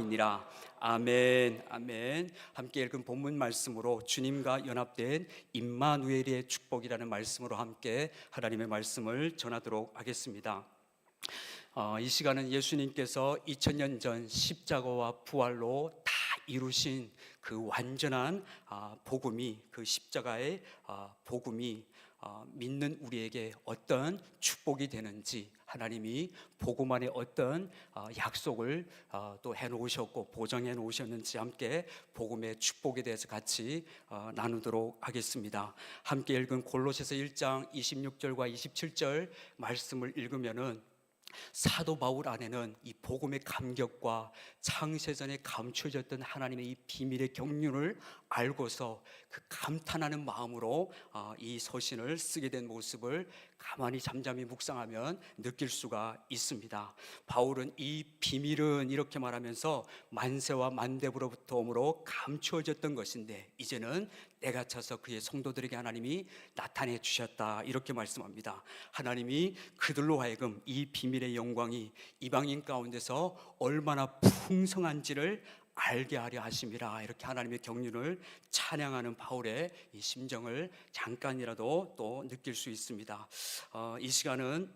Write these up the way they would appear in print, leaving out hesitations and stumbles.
축원합니다. 아멘, 아멘. 함께 읽은 본문 말씀으로 주님과 연합된 임마누엘의 축복이라는 말씀으로 함께 하나님의 말씀을 전하도록 하겠습니다. 이 시간은 예수님께서 2000년 전 십자가와 부활로 다 이루신 그 완전한 복음이, 그 십자가의 복음이 믿는 우리에게 어떤 축복이 되는지, 하나님이 복음 안에 어떤 약속을 또 해놓으셨고 보장해 놓으셨는지 함께 복음의 축복에 대해서 같이 나누도록 하겠습니다. 함께 읽은 골로새서 1장 26절과 27절 말씀을 읽으면은 사도 바울 안에는 이 복음의 감격과 창세전에 감춰졌던 하나님의 이 비밀의 경륜을 알고서 그 감탄하는 마음으로 이 서신을 쓰게 된 모습을 가만히 잠잠히 묵상하면 느낄 수가 있습니다. 바울은 이 비밀은 이렇게 말하면서 만세와 만대부로부터 오므로 감추어졌던 것인데 이제는 때가 차서 그의 성도들에게 하나님이 나타내 주셨다, 이렇게 말씀합니다. 하나님이 그들로 하여금 이 비밀의 영광이 이방인 가운데서 얼마나 풍성한지를 알게 하려 하심이라, 이렇게 하나님의 경륜을 찬양하는 바울의 이 심정을 잠깐이라도 또 느낄 수 있습니다. 이 시간은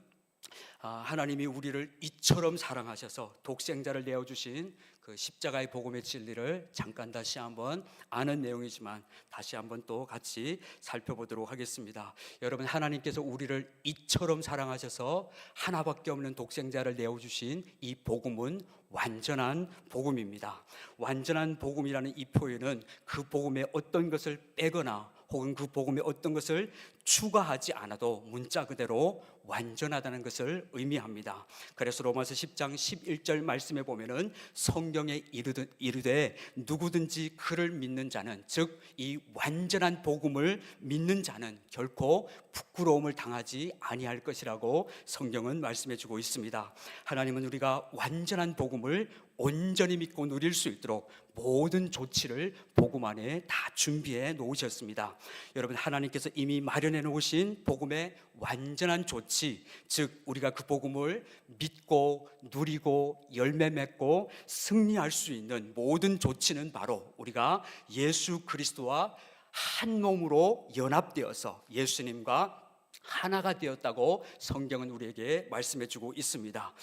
하나님이 우리를 이처럼 사랑하셔서 독생자를 내어주신 그 십자가의 복음의 진리를 잠깐 다시 한번 아는 내용이지만 다시 한번 또 같이 살펴보도록 하겠습니다. 여러분, 하나님께서 우리를 이처럼 사랑하셔서 하나밖에 없는 독생자를 내어주신 이 복음은 완전한 복음입니다. 완전한 복음이라는 이 표현은 그 복음에 어떤 것을 빼거나 혹은 그 복음에 어떤 것을 추가하지 않아도 문자 그대로 완전하다는 것을 의미합니다. 그래서 로마서 10장 11절 말씀에 보면은 성경에 이르되 누구든지 그를 믿는 자는, 즉 이 완전한 복음을 믿는 자는 결코 부끄러움을 당하지 아니할 것이라고 성경은 말씀해 주고 있습니다. 하나님은 우리가 완전한 복음을 온전히 믿고 누릴 수 있도록 모든 조치를 복음 안에 다 준비해 놓으셨습니다. 여러분, 하나님께서 이미 마련해 놓으신 복음의 완전한 조치, 즉 우리가 그 복음을 믿고 누리고 열매 맺고 승리할 수 있는 모든 조치는 바로 우리가 예수 그리스도와 한 몸으로 연합되어서 예수님과 하나가 되었다고 성경은 우리에게 말씀해 주고 있습니다.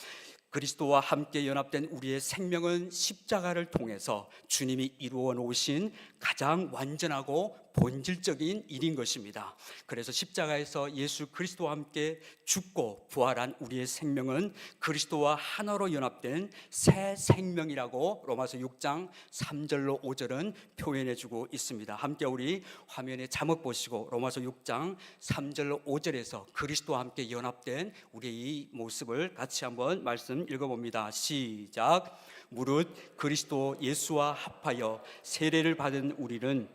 그리스도와 함께 연합된 우리의 생명은 십자가를 통해서 주님이 이루어 놓으신 가장 완전하고 본질적인 일인 것입니다. 그래서 십자가에서 예수 그리스도와 함께 죽고 부활한 우리의 생명은 그리스도와 하나로 연합된 새 생명이라고 로마서 6장 3절로 5절은 표현해 주고 있습니다. 함께 우리 화면에 자막 보시고 로마서 6장 3절로 5절에서 그리스도와 함께 연합된 우리의 이 모습을 같이 한번 말씀 읽어봅니다. 시작. 무릇 그리스도 예수와 합하여 세례를 받은 우리는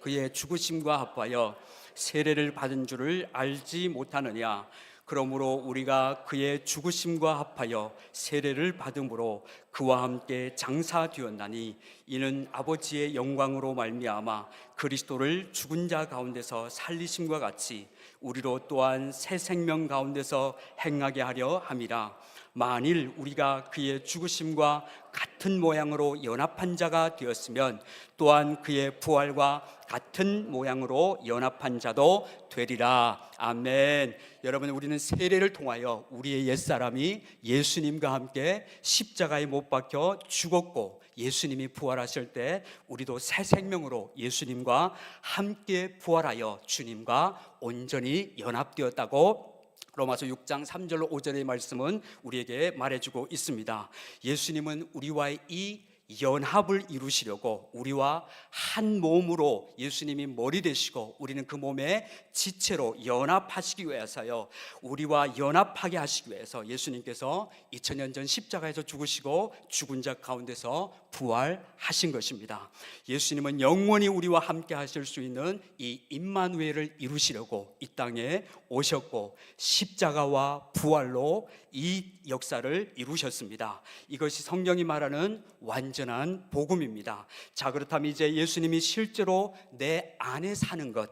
그의 죽으심과 합하여 세례를 받은 줄을 알지 못하느냐. 그러므로 우리가 그의 죽으심과 합하여 세례를 받음으로 그와 함께 장사되었나니 이는 아버지의 영광으로 말미암아 그리스도를 죽은 자 가운데서 살리심과 같이 우리로 또한 새 생명 가운데서 행하게 하려 함이라. 만일 우리가 그의 죽으심과 같은 모양으로 연합한 자가 되었으면 또한 그의 부활과 같은 모양으로 연합한 자도 되리라. 아멘. 여러분, 우리는 세례를 통하여 우리의 옛사람이 예수님과 함께 십자가에 못 박혀 죽었고 예수님이 부활하실 때 우리도 새 생명으로 예수님과 함께 부활하여 주님과 온전히 연합되었다고 로마서 6장 3절로 5절의 말씀은 우리에게 말해주고 있습니다. 예수님은 우리와의 이 연합을 이루시려고 우리와 한 몸으로 예수님이 머리 되시고 우리는 그 몸의 지체로 연합하시기 위해서요, 우리와 연합하게 하시기 위해서 예수님께서 2000년 전 십자가에서 죽으시고 죽은 자 가운데서 부활하신 것입니다. 예수님은 영원히 우리와 함께 하실 수 있는 이 임마누엘을 이루시려고 이 땅에 오셨고 십자가와 부활로 이 역사를 이루셨습니다. 이것이 성경이 말하는 완전한 복음입니다. 자, 그렇다면 이제 예수님이 실제로 내 안에 사는 것,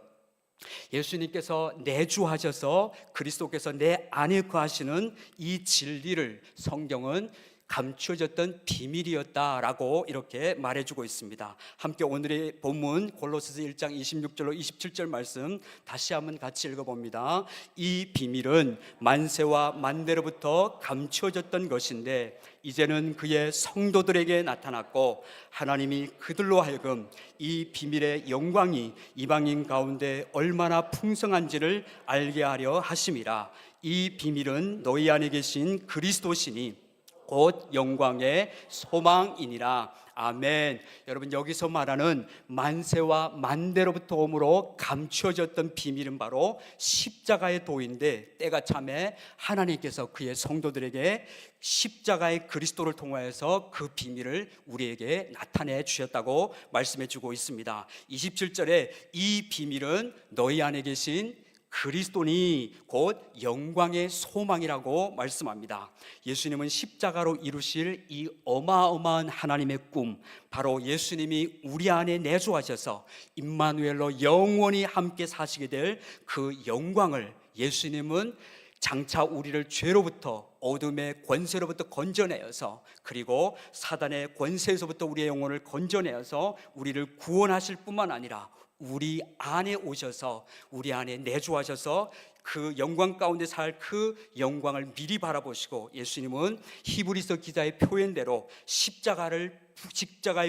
예수님께서 내주하셔서 그리스도께서 내 안에 거하시는 이 진리를 성경은 감추어졌던 비밀이었다라고 이렇게 말해주고 있습니다. 함께 오늘의 본문 골로새서 1장 26절로 27절 말씀 다시 한번 같이 읽어봅니다. 이 비밀은 만세와 만대로부터 감추어졌던 것인데 이제는 그의 성도들에게 나타났고 하나님이 그들로 하여금 이 비밀의 영광이 이방인 가운데 얼마나 풍성한지를 알게 하려 하심이라. 이 비밀은 너희 안에 계신 그리스도시니 곧 영광의 소망이니라. 아멘. 여러분, 여기서 말하는 만세와 만대로부터 오므로 감추어졌던 비밀은 바로 십자가의 도인데, 때가 참에 하나님께서 그의 성도들에게 십자가의 그리스도를 통하여서 그 비밀을 우리에게 나타내 주셨다고 말씀해 주고 있습니다. 27절에 이 비밀은 너희 안에 계신 그리스도니 곧 영광의 소망이라고 말씀합니다. 예수님은 십자가로 이루실 이 어마어마한 하나님의 꿈, 바로 예수님이 우리 안에 내주하셔서 임마누엘로 영원히 함께 사시게 될 그 영광을 예수님은 장차 우리를 죄로부터, 어둠의 권세로부터 건져내어서, 그리고 사단의 권세에서부터 우리의 영혼을 건져내어서 우리를 구원하실 뿐만 아니라 우리 안에 오셔서 우리 안에 내주하셔서 그 영광 가운데 살 그 영광을 미리 바라보시고, 예수님은 히브리서 기자의 표현대로 십자가의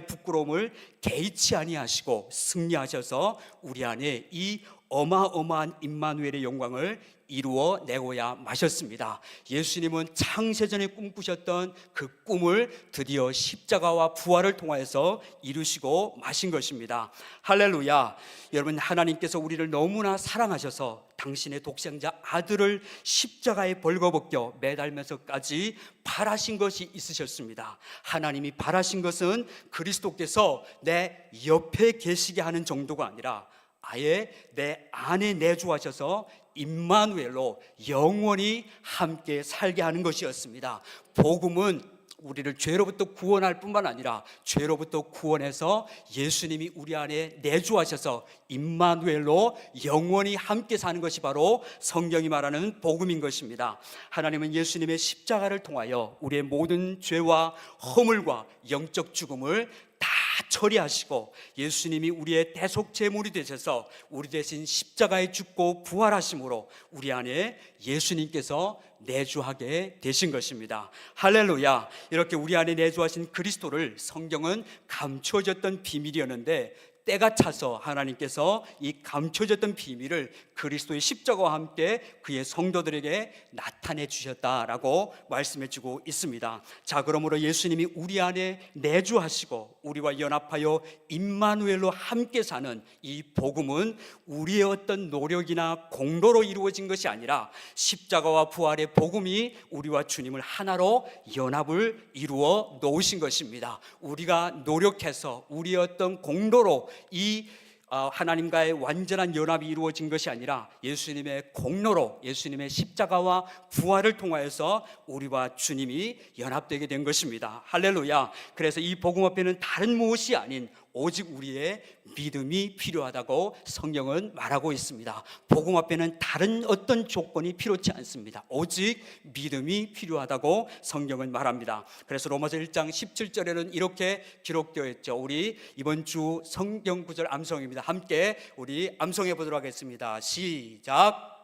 부끄러움을 개의치 아니하시고 승리하셔서 우리 안에 이 어마어마한 임마누엘의 영광을 이루어 내고야 마셨습니다. 예수님은 창세전에 꿈꾸셨던 그 꿈을 드디어 십자가와 부활을 통하여서 이루시고 마신 것입니다. 할렐루야. 여러분, 하나님께서 우리를 너무나 사랑하셔서 당신의 독생자 아들을 십자가에 벌거벗겨 매달면서까지 바라신 것이 있으셨습니다. 하나님이 바라신 것은 그리스도께서 내 옆에 계시게 하는 정도가 아니라 아예 내 안에 내주하셔서 임마누엘로 영원히 함께 살게 하는 것이었습니다. 복음은 우리를 죄로부터 구원할 뿐만 아니라 죄로부터 구원해서 예수님이 우리 안에 내주하셔서 임마누엘로 영원히 함께 사는 것이 바로 성경이 말하는 복음인 것입니다. 하나님은 예수님의 십자가를 통하여 우리의 모든 죄와 허물과 영적 죽음을 다 처리하시고 예수님이 우리의 대속 제물이 되셔서 우리 대신 십자가에 죽고 부활하심으로 우리 안에 예수님께서 내주하게 되신 것입니다. 할렐루야. 이렇게 우리 안에 내주하신 그리스도를 성경은 감춰졌던 비밀이었는데, 때가 차서 하나님께서 이 감춰졌던 비밀을 그리스도의 십자가와 함께 그의 성도들에게 나타내 주셨다라고 말씀해 주고 있습니다. 자, 그러므로 예수님이 우리 안에 내주하시고 우리와 연합하여 임마누엘로 함께 사는 이 복음은 우리의 어떤 노력이나 공로로 이루어진 것이 아니라 십자가와 부활의 복음이 우리와 주님을 하나로 연합을 이루어 놓으신 것입니다. 우리가 노력해서 우리의 어떤 공로로 이 하나님과의 완전한 연합이 이루어진 것이 아니라 예수님의 공로로, 예수님의 십자가와 부활을 통하여서 우리와 주님이 연합되게 된 것입니다. 할렐루야. 그래서 이 복음 앞에는 다른 무엇이 아닌 오직 우리의 믿음이 필요하다고 성경은 말하고 있습니다. 복음 앞에는 다른 어떤 조건이 필요치 않습니다. 오직 믿음이 필요하다고 성경은 말합니다. 그래서 로마서 1장 17절에는 이렇게 기록되어 있죠. 우리 이번 주 성경 구절 암송입니다. 함께 우리 암송해 보도록 하겠습니다. 시작.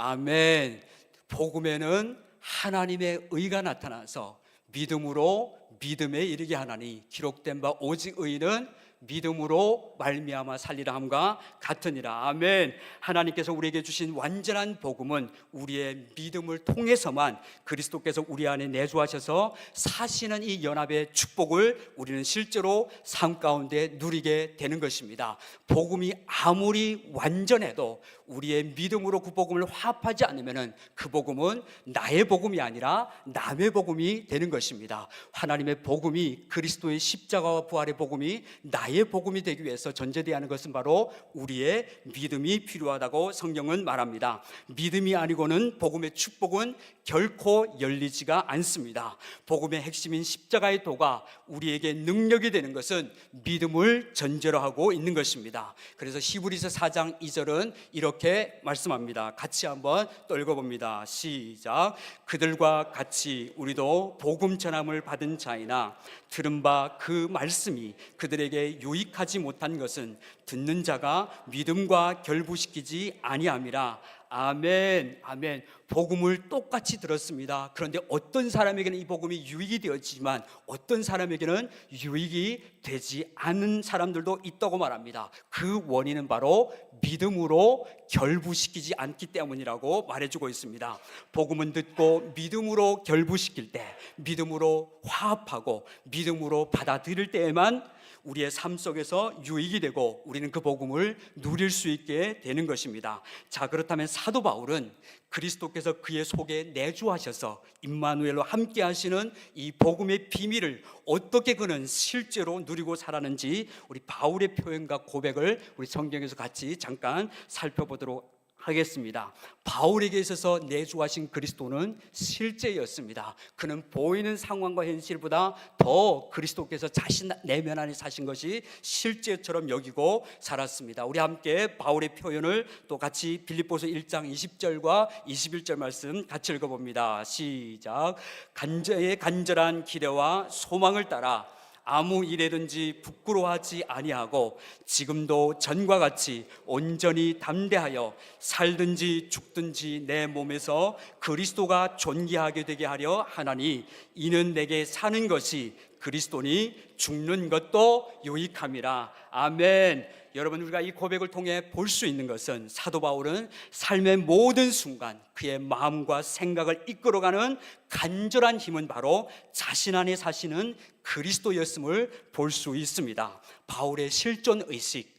아멘. 복음에는 하나님의 의가 나타나서 믿음으로 믿음에 이르게 하나니 기록된 바 오직 의인은 믿음으로 말미암아 살리라 함과 같으니라. 아멘. 하나님께서 우리에게 주신 완전한 복음은 우리의 믿음을 통해서만 그리스도께서 우리 안에 내주하셔서 사시는 이 연합의 축복을 우리는 실제로 삶 가운데 누리게 되는 것입니다. 복음이 아무리 완전해도 우리의 믿음으로 그 복음을 화합하지 않으면 그 복음은 나의 복음이 아니라 남의 복음이 되는 것입니다. 하나님의 복음이, 그리스도의 십자가와 부활의 복음이 나의 나의 복음이 되기 위해서 전제되어야 하는 것은 바로 우리의 믿음이 필요하다고 성경은 말합니다. 믿음이 아니고는 복음의 축복은 결코 열리지가 않습니다. 복음의 핵심인 십자가의 도가 우리에게 능력이 되는 것은 믿음을 전제로 하고 있는 것입니다. 그래서 히브리서 4장 2절은 이렇게 말씀합니다. 같이 한번 또 읽어봅니다. 시작. 그들과 같이 우리도 복음 전함을 받은 자이나 들은 바 그 말씀이 그들에게 유익하지 못한 것은 듣는 자가 믿음과 결부시키지 아니함이라. 아멘, 아멘. 복음을 똑같이 들었습니다. 그런데 어떤 사람에게는 이 복음이 유익이 되었지만 어떤 사람에게는 유익이 되지 않는 사람들도 있다고 말합니다. 그 원인은 바로 믿음으로 결부시키지 않기 때문이라고 말해주고 있습니다. 복음은 듣고 믿음으로 결부시킬 때, 믿음으로 화합하고 믿음으로 받아들일 때에만 우리의 삶 속에서 유익이 되고 우리는 그 복음을 누릴 수 있게 되는 것입니다. 자, 그렇다면 사도 바울은 그리스도께서 그의 속에 내주하셔서 임마누엘로 함께 하시는 이 복음의 비밀을 어떻게 그는 실제로 누리고 살았는지 우리 바울의 표현과 고백을 우리 성경에서 같이 잠깐 살펴보도록 하겠습니다. 바울에게 있어서 내주하신 그리스도는 실제였습니다. 그는 보이는 상황과 현실보다 더 그리스도께서 자신 내면 안에 사신 것이 실제처럼 여기고 살았습니다. 우리 함께 바울의 표현을 또 같이 빌립보서 1장 20절과 21절 말씀 같이 읽어봅니다. 시작. 간절한 기대와 소망을 따라 아무 일에든지 부끄러워하지 아니하고 지금도 전과 같이 온전히 담대하여 살든지 죽든지 내 몸에서 그리스도가 존귀하게 되게 하려 하나니 이는 내게 사는 것이 그리스도니 죽는 것도 유익함이라. 아멘. 여러분, 우리가 이 고백을 통해 볼 수 있는 것은 사도 바울은 삶의 모든 순간 그의 마음과 생각을 이끌어가는 간절한 힘은 바로 자신 안에 사시는 그리스도였음을 볼 수 있습니다. 바울의 실존의식,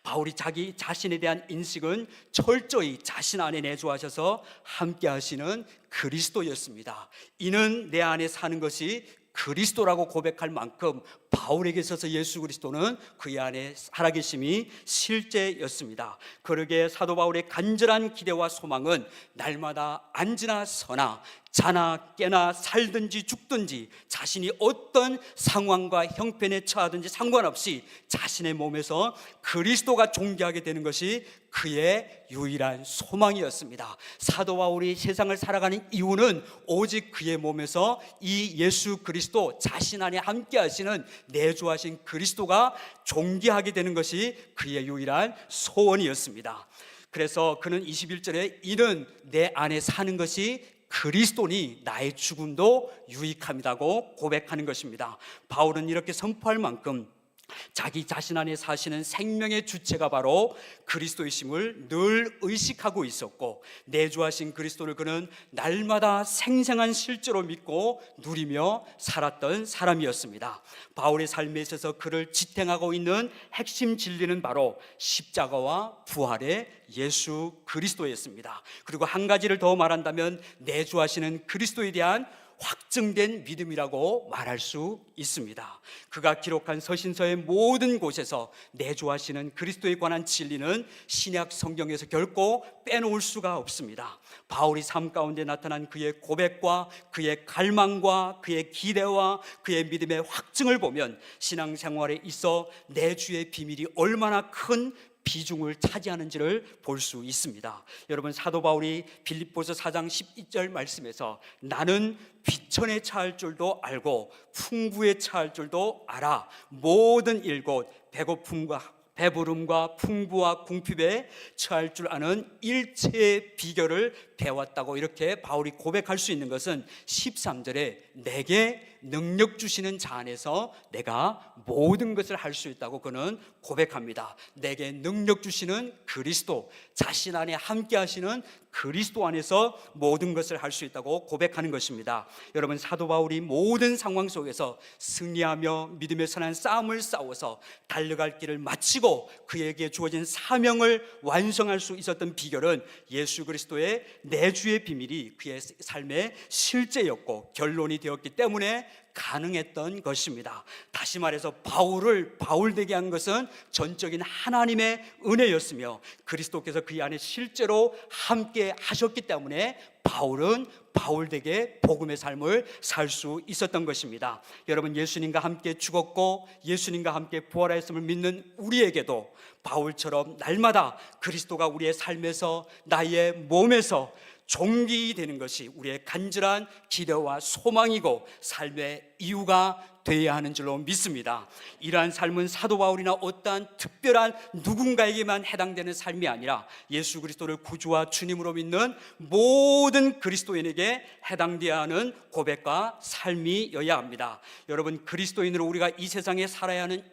바울이 자기 자신에 대한 인식은 철저히 자신 안에 내주하셔서 함께 하시는 그리스도였습니다. 이는 내 안에 사는 것이 그리스도라고 고백할 만큼 바울에게 있어서 예수 그리스도는 그의 안에 살아계심이 실제였습니다. 그러기에 사도 바울의 간절한 기대와 소망은 날마다 앉으나 서나 자나 깨나 살든지 죽든지 자신이 어떤 상황과 형편에 처하든지 상관없이 자신의 몸에서 그리스도가 존귀하게 되는 것이 그의 유일한 소망이었습니다. 사도 바울이 세상을 살아가는 이유는 오직 그의 몸에서 이 예수 그리스도, 자신 안에 함께 하시는 내주하신 그리스도가 존귀하게 되는 것이 그의 유일한 소원이었습니다. 그래서 그는 21절에 이는 내 안에 사는 것이 그리스도니 나의 죽음도 유익함이라고 고백하는 것입니다. 바울은 이렇게 선포할 만큼 자기 자신 안에 사시는 생명의 주체가 바로 그리스도이심을 늘 의식하고 있었고, 내주하신 그리스도를 그는 날마다 생생한 실제로 믿고 누리며 살았던 사람이었습니다. 바울의 삶에 있어서 그를 지탱하고 있는 핵심 진리는 바로 십자가와 부활의 예수 그리스도였습니다. 그리고 한 가지를 더 말한다면 내주하시는 그리스도에 대한 확증된 믿음이라고 말할 수 있습니다. 그가 기록한 서신서의 모든 곳에서 내주하시는 그리스도에 관한 진리는 신약 성경에서 결코 빼놓을 수가 없습니다. 바울이 삶 가운데 나타난 그의 고백과 그의 갈망과 그의 기대와 그의 믿음의 확증을 보면 신앙생활에 있어 내주의 비밀이 얼마나 큰 비중을 차지하는지를 볼 수 있습니다. 여러분, 사도 바울이 빌립보서 4장 12절 말씀에서 나는 비천에 처할 줄도 알고 풍부에 처할 줄도 알아 모든 일곧 배부름과 풍부와 궁핍에 처할 줄 아는 일체의 비결을 배웠다고 이렇게 바울이 고백할 수 있는 것은 13절에 내게 능력 주시는 자 안에서 내가 모든 것을 할 수 있다고 그는 고백합니다. 내게 능력 주시는 그리스도, 자신 안에 함께 하시는 그리스도 안에서 모든 것을 할 수 있다고 고백하는 것입니다. 여러분, 사도 바울이 모든 상황 속에서 승리하며 믿음의 선한 싸움을 싸워서 달려갈 길을 마치고 그에게 주어진 사명을 완성할 수 있었던 비결은 예수 그리스도의 내주의 비밀이 그의 삶의 실제였고 결론이 되었기 때문에 가능했던 것입니다. 다시 말해서 바울을 바울되게 한 것은 전적인 하나님의 은혜였으며 그리스도께서 그 안에 실제로 함께 하셨기 때문에 바울은 바울되게 복음의 삶을 살 수 있었던 것입니다. 여러분, 예수님과 함께 죽었고 예수님과 함께 부활하였음을 믿는 우리에게도 바울처럼 날마다 그리스도가 우리의 삶에서, 나의 몸에서 종기되는 것이 우리의 간절한 기대와 소망이고 삶의 이유가 되어야 하는 줄로 믿습니다. 이러한 삶은 사도 바울이나 어떠한 특별한 누군가에게만 해당되는 삶이 아니라 예수 그리스도를 구주와 주님으로 믿는 모든 그리스도인에게 해당되어야 하는 고백과 삶이어야 합니다. 여러분, 그리스도인으로 우리가 이 세상에 살아야 하는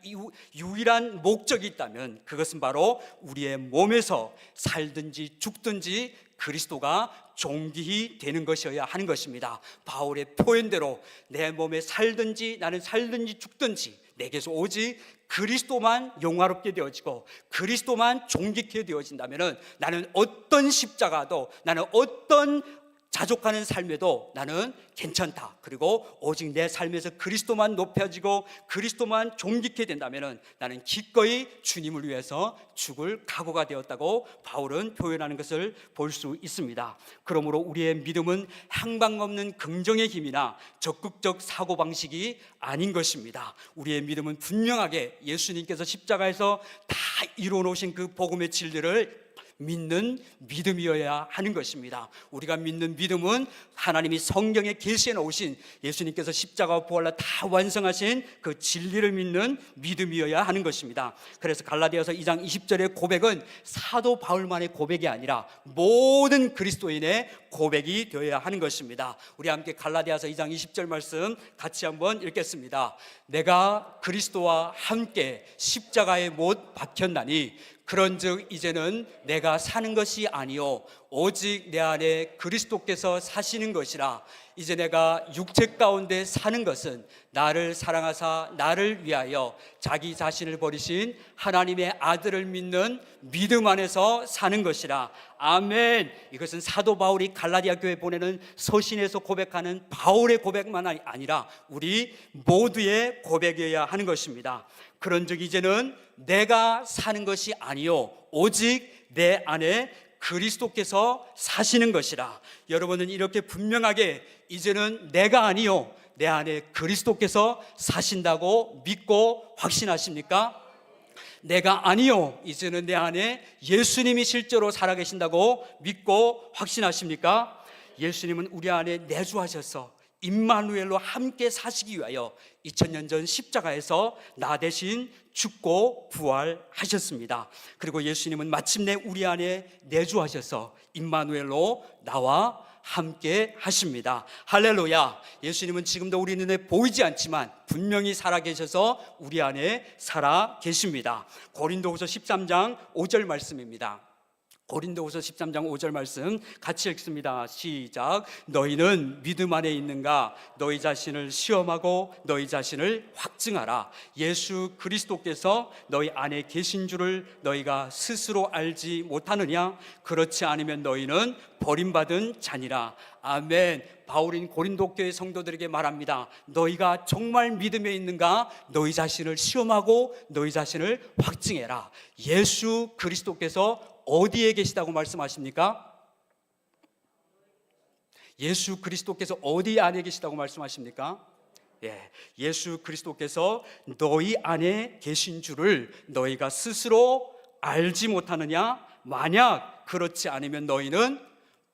유일한 목적이 있다면 그것은 바로 우리의 몸에서 살든지 죽든지 그리스도가 존귀히 되는 것이어야 하는 것입니다. 바울의 표현대로 내 몸에 살든지 나는 살든지 죽든지 내게서 오직 그리스도만 영화롭게 되어지고 그리스도만 존귀케 되어진다면 나는 어떤 십자가도, 나는 어떤 자족하는 삶에도 나는 괜찮다. 그리고 오직 내 삶에서 그리스도만 높여지고 그리스도만 존귀케 된다면 나는 기꺼이 주님을 위해서 죽을 각오가 되었다고 바울은 표현하는 것을 볼 수 있습니다. 그러므로 우리의 믿음은 향방 없는 긍정의 힘이나 적극적 사고방식이 아닌 것입니다. 우리의 믿음은 분명하게 예수님께서 십자가에서 다 이루어 놓으신 그 복음의 진리를 믿는 믿음이어야 하는 것입니다. 우리가 믿는 믿음은 하나님이 성경에 계시해 놓으신 예수님께서 십자가와 부활로 다 완성하신 그 진리를 믿는 믿음이어야 하는 것입니다. 그래서 갈라디아서 2장 20절의 고백은 사도 바울만의 고백이 아니라 모든 그리스도인의 고백이 되어야 하는 것입니다. 우리 함께 갈라디아서 2장 20절 말씀 같이 한번 읽겠습니다. 내가 그리스도와 함께 십자가에 못 박혔나니 그런즉 이제는 내가 사는 것이 아니요 오직 내 안에 그리스도께서 사시는 것이라. 이제 내가 육체 가운데 사는 것은 나를 사랑하사 나를 위하여 자기 자신을 버리신 하나님의 아들을 믿는 믿음 안에서 사는 것이라. 아멘. 이것은 사도 바울이 갈라디아 교회에 보내는 서신에서 고백하는 바울의 고백만 아니라 우리 모두의 고백이어야 하는 것입니다. 그런즉 이제는 내가 사는 것이 아니요 오직 내 안에 그리스도께서 사시는 것이라. 여러분은 이렇게 분명하게 이제는 내가 아니요 내 안에 그리스도께서 사신다고 믿고 확신하십니까? 내가 아니요 이제는 내 안에 예수님이 실제로 살아계신다고 믿고 확신하십니까? 예수님은 우리 안에 내주하셔서 임마누엘로 함께 사시기 위하여 2000년 전 십자가에서 나 대신 죽고 부활하셨습니다. 그리고 예수님은 마침내 우리 안에 내주하셔서 임마누엘로 나와 함께 하십니다. 할렐루야. 예수님은 지금도 우리 눈에 보이지 않지만 분명히 살아계셔서 우리 안에 살아계십니다. 고린도후서 13장 5절 말씀입니다. 고린도후서 13장 5절 말씀 같이 읽습니다. 시작. 너희는 믿음 안에 있는가? 너희 자신을 시험하고 너희 자신을 확증하라. 예수 그리스도께서 너희 안에 계신 줄을 너희가 스스로 알지 못하느냐? 그렇지 않으면 너희는 버림받은 자니라. 아멘. 바울인 고린도 교회 성도들에게 말합니다. 너희가 정말 믿음에 있는가? 너희 자신을 시험하고 너희 자신을 확증해라. 예수 그리스도께서 어디에 계시다고 말씀하십니까? 예수 그리스도께서 어디 안에 계시다고 말씀하십니까? 예수 그리스도께서 너희 안에 계신 줄을 너희가 스스로 알지 못하느냐? 만약 그렇지 않으면 너희는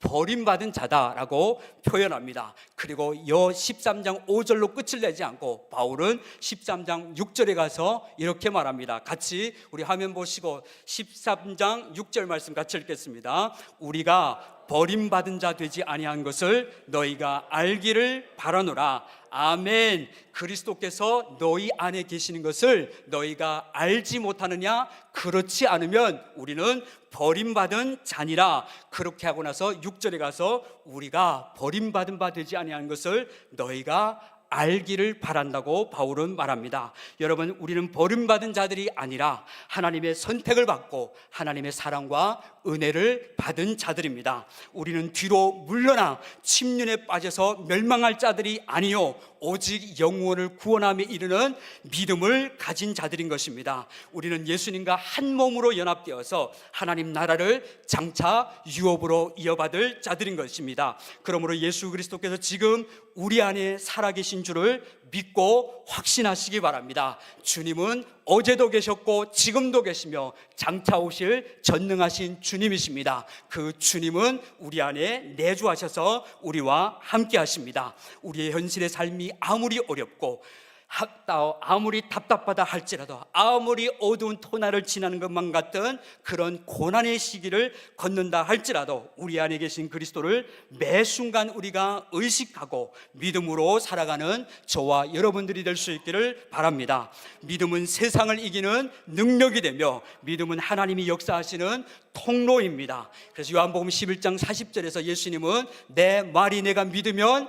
버림받은 자다라고 표현합니다. 그리고 13장 5절로 끝을 내지 않고 바울은 13장 6절에 가서 이렇게 말합니다. 같이 우리 화면 보시고 13장 6절 말씀 같이 읽겠습니다. 우리가 버림받은 자 되지 아니한 것을 너희가 알기를 바라노라. 아멘. 그리스도께서 너희 안에 계시는 것을 너희가 알지 못하느냐? 그렇지 않으면 우리는 버림받은 자니라. 그렇게 하고 나서 6절에 가서 우리가 버림받은 바 되지 아니한 것을 너희가 알기를 바란다고 바울은 말합니다. 여러분, 우리는 버림받은 자들이 아니라 하나님의 선택을 받고 하나님의 사랑과 은혜를 받은 자들입니다. 우리는 뒤로 물러나 침륜에 빠져서 멸망할 자들이 아니요 오직 영혼을 구원함에 이르는 믿음을 가진 자들인 것입니다. 우리는 예수님과 한 몸으로 연합되어서 하나님 나라를 장차 유업으로 이어받을 자들인 것입니다. 그러므로 예수 그리스도께서 지금 우리 안에 살아계신 줄을 믿고 확신하시기 바랍니다. 주님은 어제도 계셨고 지금도 계시며 장차 오실 전능하신 주님이십니다. 그 주님은 우리 안에 내주하셔서 우리와 함께 하십니다. 우리의 현실의 삶이 아무리 어렵고 아무리 답답하다 할지라도, 아무리 어두운 터널을 지나는 것만 같은 그런 고난의 시기를 걷는다 할지라도 우리 안에 계신 그리스도를 매 순간 우리가 의식하고 믿음으로 살아가는 저와 여러분들이 될 수 있기를 바랍니다. 믿음은 세상을 이기는 능력이 되며 믿음은 하나님이 역사하시는 통로입니다. 그래서 요한복음 11장 40절에서 예수님은 내 말이 내가 믿으면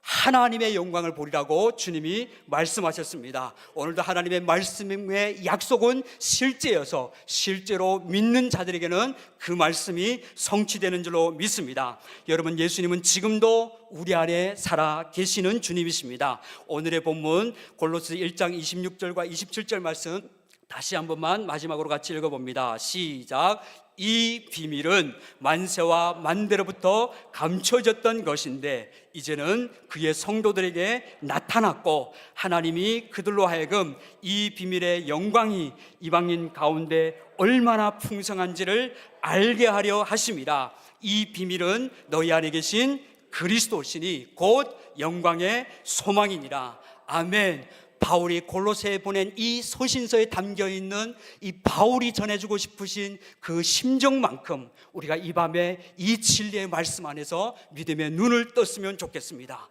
하나님의 영광을 보리라고 주님이 말씀하셨습니다. 오늘도 하나님의 말씀의 약속은 실제여서 실제로 믿는 자들에게는 그 말씀이 성취되는 줄로 믿습니다. 여러분, 예수님은 지금도 우리 안에 살아 계시는 주님이십니다. 오늘의 본문 골로새 1장 26절과 27절 말씀 다시 한 번만 마지막으로 같이 읽어봅니다. 시작. 이 비밀은 만세와 만대로부터 감춰졌던 것인데 이제는 그의 성도들에게 나타났고 하나님이 그들로 하여금 이 비밀의 영광이 이방인 가운데 얼마나 풍성한지를 알게 하려 하심이라. 이 비밀은 너희 안에 계신 그리스도시니 곧 영광의 소망이니라. 아멘. 바울이 골로새에 보낸 이 소신서에 담겨있는 이 바울이 전해주고 싶으신 그 심정만큼 우리가 이 밤에 이 진리의 말씀 안에서 믿음의 눈을 떴으면 좋겠습니다.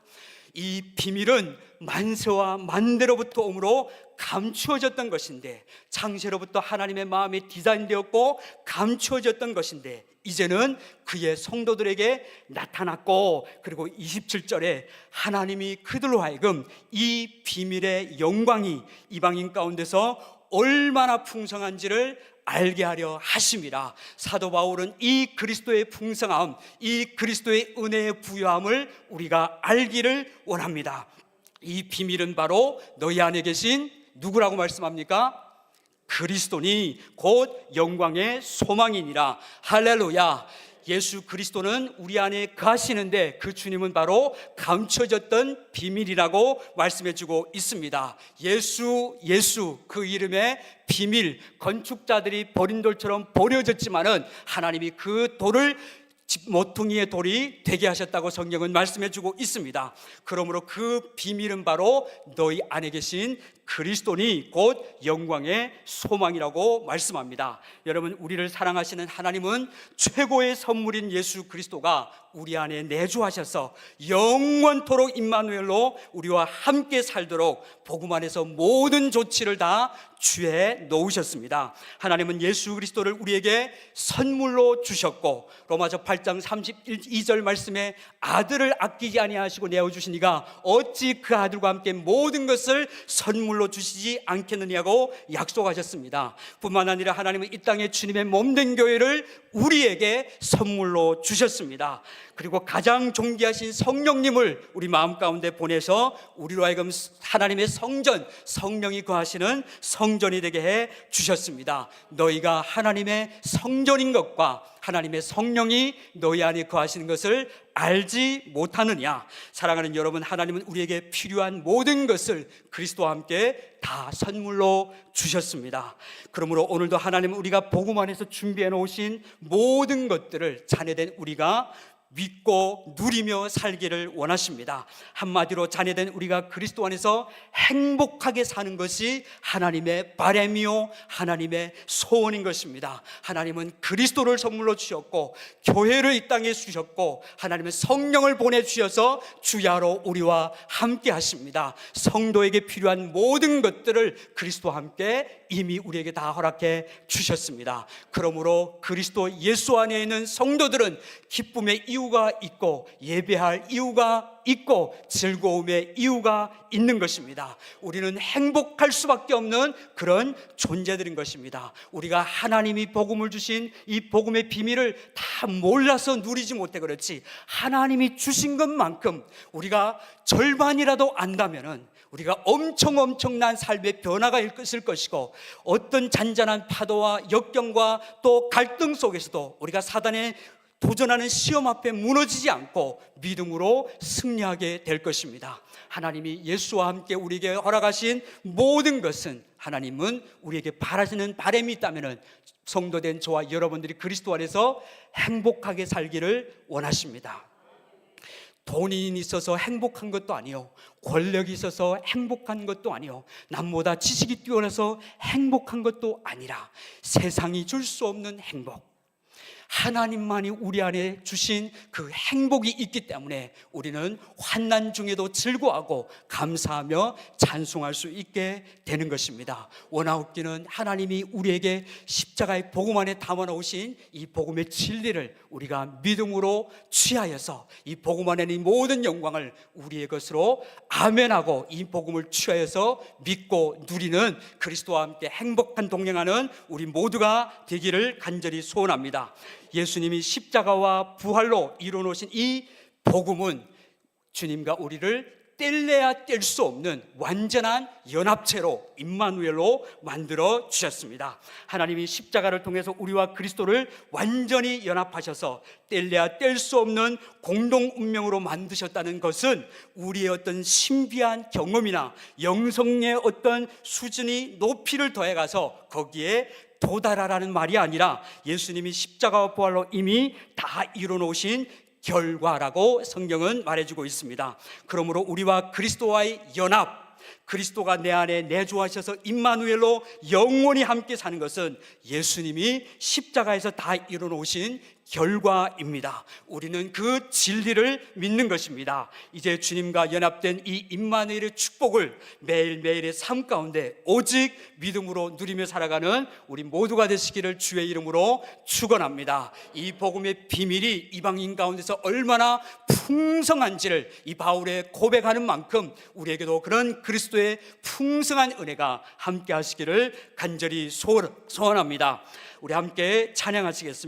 이 비밀은 만세와 만대로부터 오므로 감추어졌던 것인데, 창세로부터 하나님의 마음에 디자인되었고 감추어졌던 것인데 이제는 그의 성도들에게 나타났고, 그리고 27절에 하나님이 그들로 하여금 이 비밀의 영광이 이방인 가운데서 얼마나 풍성한지를 알게 하려 하심이라. 사도 바울은 이 그리스도의 풍성함, 이 그리스도의 은혜의 부요함을 우리가 알기를 원합니다. 이 비밀은 바로 너희 안에 계신 누구라고 말씀합니까? 그리스도니 곧 영광의 소망이니라. 할렐루야. 예수 그리스도는 우리 안에 거하시는데 그 주님은 바로 감춰졌던 비밀이라고 말씀해주고 있습니다. 예수 그 이름의 비밀, 건축자들이 버린 돌처럼 버려졌지만은 하나님이 그 돌을 모퉁이의 돌이 되게 하셨다고 성경은 말씀해주고 있습니다. 그러므로 그 비밀은 바로 너희 안에 계신 그리스도니 곧 영광의 소망이라고 말씀합니다. 여러분, 우리를 사랑하시는 하나님은 최고의 선물인 예수 그리스도가 우리 안에 내주하셔서 영원토록 임마누엘로 우리와 함께 살도록 복음 안에서 모든 조치를 다 주에 놓으셨습니다. 하나님은 예수 그리스도를 우리에게 선물로 주셨고 로마서 8장 32절 말씀에 아들을 아끼지 아니하시고 내어주시니가 어찌 그 아들과 함께 모든 것을 선물로 주시지 않겠느냐고 약속하셨습니다. 뿐만 아니라 하나님은 이 땅에 주님의 몸된 교회를 우리에게 선물로 주셨습니다. 그리고 가장 존귀하신 성령님을 우리 마음 가운데 보내서 우리로 하여금 하나님의 성전, 성령이 거하시는 성전이 되게 해 주셨습니다. 너희가 하나님의 성전인 것과 하나님의 성령이 너희 안에 거하시는 것을 알지 못하느냐. 사랑하는 여러분, 하나님은 우리에게 필요한 모든 것을 그리스도와 함께 다 선물로 주셨습니다. 그러므로 오늘도 하나님은 우리가 복음 안에서 준비해 놓으신 모든 것들을 자녀된 우리가 믿고 누리며 살기를 원하십니다. 한마디로 자녀된 우리가 그리스도 안에서 행복하게 사는 것이 하나님의 바람이요 하나님의 소원인 것입니다. 하나님은 그리스도를 선물로 주셨고 교회를 이 땅에 주셨고 하나님은 성령을 보내주셔서 주야로 우리와 함께 하십니다. 성도에게 필요한 모든 것들을 그리스도와 함께 이미 우리에게 다 허락해 주셨습니다. 그러므로 그리스도 예수 안에 있는 성도들은 기쁨의 이유 이유가 있고 예배할 이유가 있고 즐거움의 이유가 있는 것입니다. 우리는 행복할 수밖에 없는 그런 존재들인 것입니다. 우리가 하나님이 복음을 주신 이 복음의 비밀을 다 몰라서 누리지 못해 그렇지, 하나님이 주신 것만큼 우리가 절반이라도 안다면은 우리가 엄청난 삶의 변화가 있을 것이고, 어떤 잔잔한 파도와 역경과 또 갈등 속에서도 우리가 사단의 도전하는 시험 앞에 무너지지 않고 믿음으로 승리하게 될 것입니다. 하나님이 예수와 함께 우리에게 허락하신 모든 것은, 하나님은 우리에게 바라시는 바람이 있다면 성도된 저와 여러분들이 그리스도 안에서 행복하게 살기를 원하십니다. 돈이 있어서 행복한 것도 아니요, 권력이 있어서 행복한 것도 아니요, 남보다 지식이 뛰어나서 행복한 것도 아니라 세상이 줄 수 없는 행복, 하나님만이 우리 안에 주신 그 행복이 있기 때문에 우리는 환난 중에도 즐거워하고 감사하며 찬송할 수 있게 되는 것입니다. 원하옵기는 하나님이 우리에게 십자가의 복음 안에 담아놓으신 이 복음의 진리를 우리가 믿음으로 취하여서 이 복음 안에 있는 모든 영광을 우리의 것으로 아멘하고 이 복음을 취하여서 믿고 누리는 그리스도와 함께 행복한 동행하는 우리 모두가 되기를 간절히 소원합니다. 예수님이 십자가와 부활로 이루어놓으신 이 복음은 주님과 우리를 뗄래야 뗄 수 없는 완전한 연합체로, 임마누엘로 만들어 주셨습니다. 하나님이 십자가를 통해서 우리와 그리스도를 완전히 연합하셔서 뗄래야 뗄 수 없는 공동 운명으로 만드셨다는 것은 우리의 어떤 신비한 경험이나 영성의 어떤 수준이 높이를 더해가서 거기에 도달하라는 말이 아니라 예수님이 십자가와 부활로 이미 다 이뤄놓으신 결과라고 성경은 말해주고 있습니다. 그러므로 우리와 그리스도와의 연합, 그리스도가 내 안에 내주하셔서 임마누엘로 영원히 함께 사는 것은 예수님이 십자가에서 다 이뤄놓으신 결과입니다. 우리는 그 진리를 믿는 것입니다. 이제 주님과 연합된 이 임마누엘의 축복을 매일매일의 삶 가운데 오직 믿음으로 누리며 살아가는 우리 모두가 되시기를 주의 이름으로 축원합니다. 이 복음의 비밀이 이방인 가운데서 얼마나 풍성한지를 이 바울의 고백하는 만큼 우리에게도 그런 그리스도의 풍성한 은혜가 함께 하시기를 간절히 소원합니다. 우리 함께 찬양하시겠습니다.